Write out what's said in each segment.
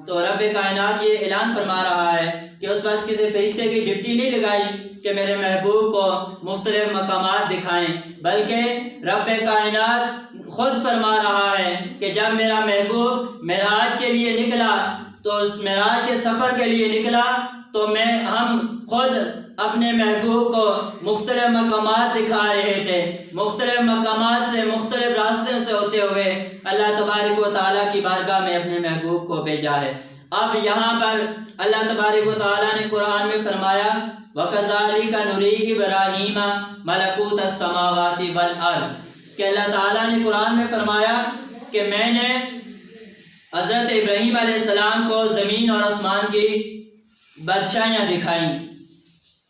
تو رب کائنات یہ اعلان فرما رہا ہے کہ اس وقت کسی فرشتے کی ڈیوٹی نہیں لگائی کہ میرے محبوب کو مختلف مقامات دکھائیں، بلکہ رب کائنات خود فرما رہا ہے کہ جب میرا محبوب معراج کے لیے نکلا تو اس معراج کے سفر کے لیے نکلا تو ہم خود اپنے محبوب کو مختلف مقامات دکھا رہے تھے، مختلف مقامات سے مختلف راستوں سے ہوتے ہوئے اللہ تبارک و تعالیٰ کی بارگاہ میں اپنے محبوب کو بھیجا ہے۔ اب یہاں پر اللہ تبارک و تعالیٰ نے قرآن میں فرمایا وَكَذَلِكَ نُرِي إِبْرَاهِيمَ مَلَكُوتَ السَّمَاوَاتِ وَالْأَرْضِ کہ اللہ تعالیٰ نے قرآن میں فرمایا کہ میں نے حضرت ابراہیم علیہ السلام کو زمین اور آسمان کی بادشاہیاں دکھائیں۔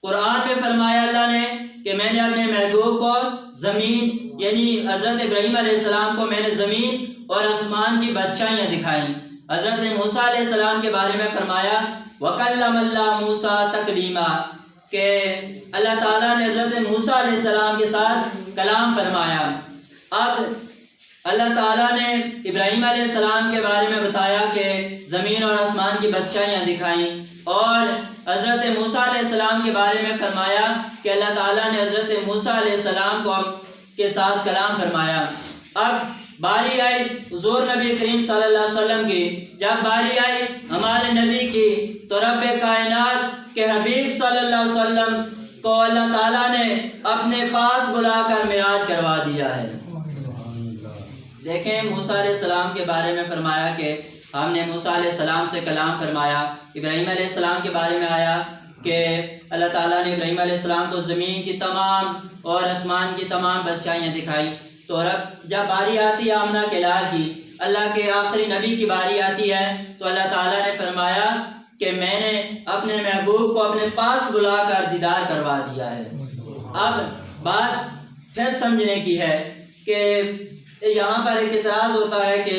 قرآن میں فرمایا اللہ نے کہ میں نے اپنے محبوب کو زمین یعنی حضرت ابراہیم علیہ السلام کو میں نے زمین اور آسمان کی بادشاہیاں دکھائیں۔ حضرت موسیٰ علیہ السلام کے بارے میں فرمایا وَكَلَّمَ اللَّهُ مُوسَىٰ تَكْلِيمًا کہ اللہ تعالیٰ نے حضرت موسیٰ علیہ السلام کے ساتھ کلام فرمایا۔ اب اللہ تعالیٰ نے ابراہیم علیہ السلام کے بارے میں بتایا کہ زمین اور آسمان کی بادشاہیاں دکھائیں، اور حضرت موسیٰ علیہ السلام کے بارے میں فرمایا کہ اللہ تعالیٰ نے حضرت موسیٰ علیہ السلام کے ساتھ کلام فرمایا۔ اب باری آئی حضور نبی کریم صلی اللہ علیہ وسلم کی، جب باری آئی ہمارے نبی کی تو رب کائنات کے حبیب صلی اللہ علیہ وسلم کو اللہ تعالیٰ نے اپنے پاس بلا کر معراج کروا دیا ہے۔ دیکھیں موسیٰ علیہ السلام کے بارے میں فرمایا کہ ہم نے موسیٰ علیہ السلام سے کلام فرمایا۔ ابراہیم علیہ السلام کے بارے میں آیا کہ اللہ تعالیٰ نے ابراہیم علیہ السلام کو زمین کی تمام اور آسمان کی تمام بادشاہیاں دکھائی۔ تو جب باری آتی ہے آمنہ کے لال کی، اللہ کے آخری نبی کی باری آتی ہے تو اللہ تعالیٰ نے فرمایا کہ میں نے اپنے محبوب کو اپنے پاس بلا کر دیدار کروا دیا ہے۔ اب بات پھر سمجھنے کی ہے کہ یہاں پر ایک اعتراض ہوتا ہے کہ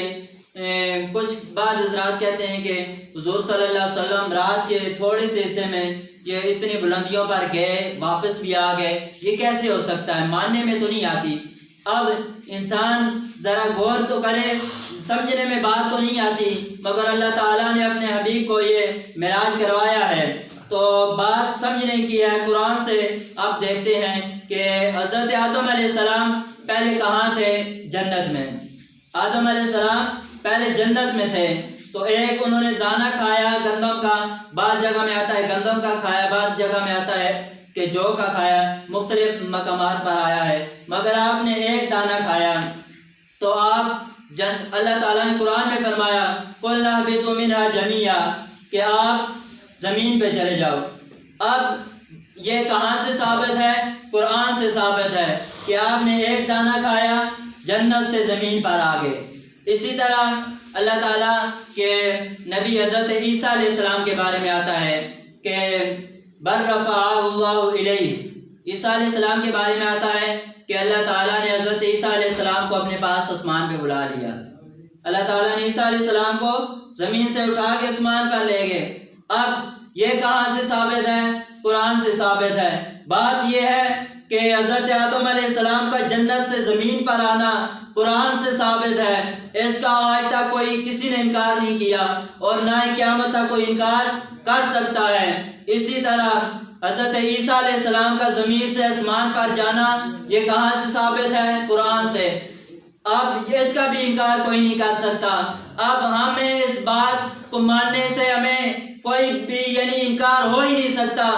کچھ بعض حضرات کہتے ہیں کہ حضور صلی اللہ علیہ وسلم رات کے تھوڑے سے حصے میں یہ اتنی بلندیوں پر گئے واپس بھی آ گئے، یہ کیسے ہو سکتا ہے، ماننے میں تو نہیں آتی۔ اب انسان ذرا غور تو کرے، سمجھنے میں بات تو نہیں آتی، مگر اللہ تعالیٰ نے اپنے حبیب کو یہ معراج کروایا ہے تو بات سمجھنے کی ہے۔ قرآن سے آپ دیکھتے ہیں کہ حضرت آدم علیہ السلام پہلے کہاں تھے؟ جنت میں۔ آدم علیہ السلام پہلے جنت میں تھے، تو ایک انہوں نے دانہ کھایا گندم کا، بعض جگہ میں آتا ہے گندم کا کھایا، بعض جگہ میں آتا ہے کہ جو کا کھایا، مختلف مقامات پر آیا ہے، مگر آپ نے ایک دانہ کھایا تو اللہ تعالیٰ نے قرآن میں فرمایا قُلْنَا اهْبِطُوا مِنْهَا جَمِيعًا کہ آپ زمین پہ چلے جاؤ۔ اب یہ کہاں سے ثابت ہے؟ قرآن سے ثابت ہے کہ آپ نے ایک دانہ کھایا، جنت سے زمین پر آ گئے۔ اسی طرح اللہ تعالیٰ کے نبی حضرت عیسیٰ علیہ السلام کے بارے میں آتا ہے کہ بَلْ رَفَعَهُ اللَّهُ إِلَيْهِ عیسیٰ علیہ السلام کے بارے میں آتا ہے کہ اللہ تعالیٰ نے حضرت عیسیٰ علیہ السلام کو اپنے پاس آسمان پہ بلا لیا۔ اللہ تعالیٰ نے عیسیٰ علیہ السلام کو زمین سے اٹھا کے آسمان پر لے گئے۔ اب یہ کہاں سے ثابت ہے؟ قرآن سے ثابت ہے۔ بات یہ ہے کہ حضرت آدم علیہ السلام کا جنت سے زمین پر آنا قرآن سے ثابت ہے، اس کا آج تک کوئی کسی نے انکار نہیں کیا اور نہ ہی قیامت تک کوئی انکار کر سکتا ہے۔ اسی طرح حضرت عیسیٰ علیہ السلام کا زمین سے آسمان پر جانا یہ کہاں سے ثابت ہے؟ قرآن سے۔ اب اس کا بھی انکار کوئی نہیں کر سکتا۔ اب ہمیں اس بات کو ماننے سے ہمیں کوئی بھی انکار ہو ہی نہیں سکتا۔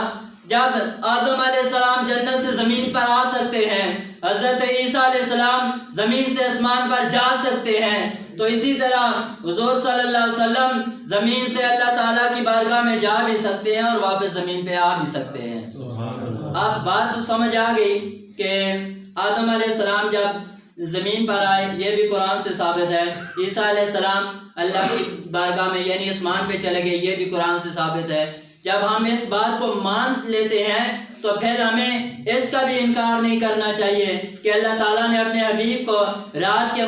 جب آدم علیہ السلام جنت سے زمین پر آ سکتے ہیں، حضرت عیسیٰ علیہ السلام زمین سے آسمان پر جا سکتے ہیں، تو اسی طرح حضور صلی اللہ علیہ وسلم زمین سے اللہ تعالیٰ کی بارگاہ میں جا بھی سکتے ہیں اور واپس زمین پہ آ بھی سکتے ہیں۔ اب بات تو سمجھ آ گئی کہ آدم علیہ السلام جب زمین پر آئے، یہ بھی قرآن سے ثابت ہے۔ عیسیٰ علیہ السلام اللہ کی بارگاہ میں یعنی آسمان پہ چلے گئے، یہ بھی قرآن سے ثابت ہے۔ جب ہم اس بات کو مان لیتے ہیں تو پھر ہمیں اس کا بھی انکار نہیں کرنا چاہیے کہ اللہ تعالیٰ نے اپنے حبیب کو رات کے